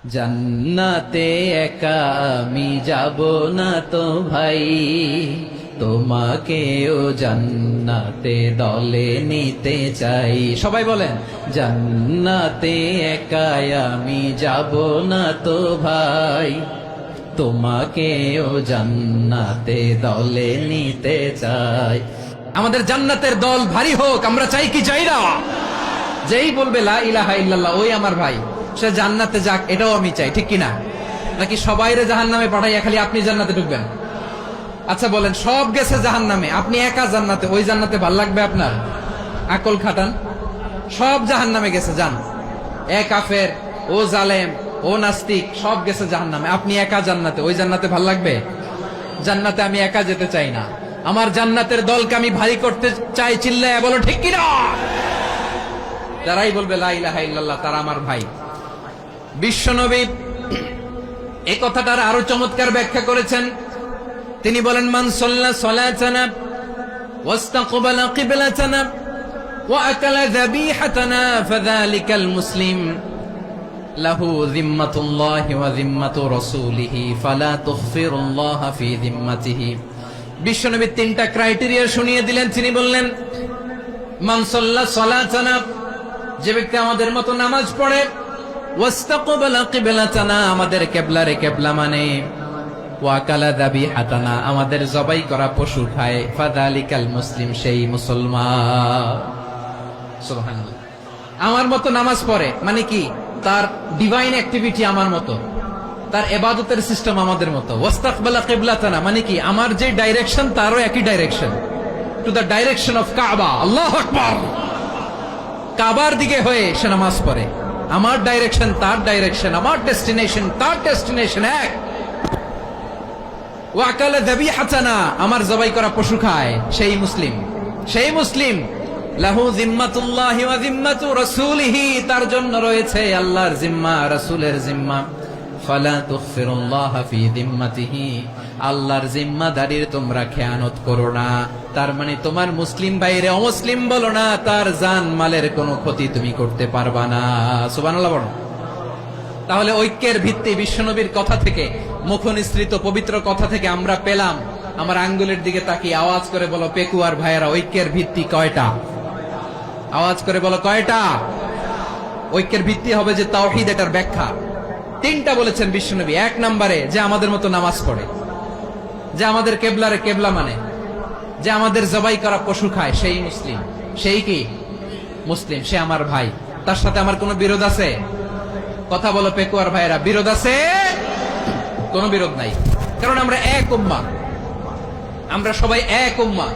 জান্নাতে একা আমি যাব না তো ভাই, তোমাকেও জান্নাতে দলে নিতে চাই। সবাই বলেন, জান্নাতে একা আমি যাব না তো ভাই, তোমাকেও জান্নাতে দলে নিতে চাই। আমাদের জান্নাতের দল ভারী হোক, আমরা চাই কি চাই না? যেই বলবে লা ইলাহা ইল্লাল্লাহ ওই আমার ভাই, সে জান্নাতে যাক, এটাও আমি চাই, ঠিক কিনা? নাকি সবাইরে জাহান্নামে পাঠাইয়া খালি আপনি জান্নাতে ঢুকবেন? আচ্ছা বলেন, সব গেছে জাহান্নামে, আপনি একা জান্নাতে, ওই জান্নাতে ভাল লাগবে আপনার? আকল খাটান। সব জাহান্নামে গেছে, যান। এ কাফের, ও জালেম, ও নাস্তিক, সব গেছে জাহান্নামে, আপনি একা জান্নাতে, ওই জান্নাতে ভাল লাগবে? জান্নাতে আমি একা যেতে চাই না, আমার জান্নাতের দলকে আমি ভারী করতে চাই। চিল্লায় বলো ঠিক কিনা? যারাই বলবে লা ইলাহা ইল্লাল্লাহ তারা আমার ভাই। বিশ্বনবী এই কথাটার আরো চমৎকার ব্যাখ্যা করেছেন। তিনি বলেন, মান সাল্লা সালাতানা ওয়াস্তাকবালা কিবলাতানা ওয়া আকালা যাবিহাতানা ফাযালিকাল মুসলিম লাহু যিম্মাতুল্লাহি ওয়া যিম্মাতু রাসূলিহি ফালা তুগফিরুল্লাহা ফি যিম্মাতিহি। বিশ্বনবী তিনটা ক্রাইটেরিয়া শুনিয়ে দিলেন। তিনি বললেন, মান সাল্লা সালাতানা, যে ব্যক্তি আমাদের মতো নামাজ পড়ে, ওয়াস্তাকবালা কিবলাতানা, আমাদের কিবলারে কিবলা মানে, ওয়া আকালা যাবিহাতানা, আমাদের জবাই করা পশু খায়, ফাযালিকাল মুসলিম, সেই মুসলমান। সুবহানাল্লাহ। আমার মতো নামাজ পড়ে মানে কি? তার ডিভাইন অ্যাক্টিভিটি আমার মতো, তার ইবাদতের সিস্টেম আমাদের মতো। ওয়াস্তাকবালা কিবলাতানা মানে কি? আমার যে ডাইরেকশন তারও একই direction, to the direction of কাবা। আল্লাহু আকবার। কাবার দিকে হয়ে সে নামাজ পড়ে, আমার ডাইরেকশন তার ডাইরেকশন, আমার ডেস্টিনেশন তার ডেস্টিনেশন এক। ওয়া আকালা যাবিহাতানা, আমার জবাই করা পশু খায়, সেই মুসলিম। সেই মুসলিম লাহু যিম্মাতুল্লাহি ওয়া যিম্মাতু রাসূলিহি, তার জন্য রয়েছে আল্লাহর জিম্মা, রাসূলের জিম্মা। ফালা তুগফিরুল্লাহা ফি যিম্মাতিহি, আল্লাহর জিম্মাদারির তোমরা খেয়ানত করো না। তার মানে তোমার মুসলিম বাইরে অমুসলিম বলো না, তার জান মালের কোনো ক্ষতি তুমি করতে পারবা না। সুবহানাল্লাহ বলো। তাহলে ঐক্যের ভিত্তি বিশ্বনবীর কথা থেকে, মুখনিসৃত পবিত্র কথা থেকে আমরা পেলাম। আমার আঙ্গুলের দিকে তাকিয়ে আওয়াজ করে বলো পেকুয়ার ভাইয়েরা, ঐক্যের ভিত্তি কয়টা? আওয়াজ করে বলো কয়টা? ঐক্যের ভিত্তি হবে যে তাওহীদ, এটার ব্যাখ্যা তিনটা বলেছেন বিশ্বনবী। এক নম্বরে, যে আমাদের মতো নামাজ পড়ে, যে আমাদের কেবলারে কেবলা মানে, যে আমাদের জবাই করা পশু খায়, সেই মুসলিম। সেই কি মুসলিম? সে আমার ভাই। তার সাথে আমার কোনো বিরোধ আছে? কথা বলো পেকুয়ার ভাইয়েরা, বিরোধ আছে? কোনো বিরোধ নাই, কারণ আমরা এক উম্মাহ, আমরা সবাই এক উম্মাহ।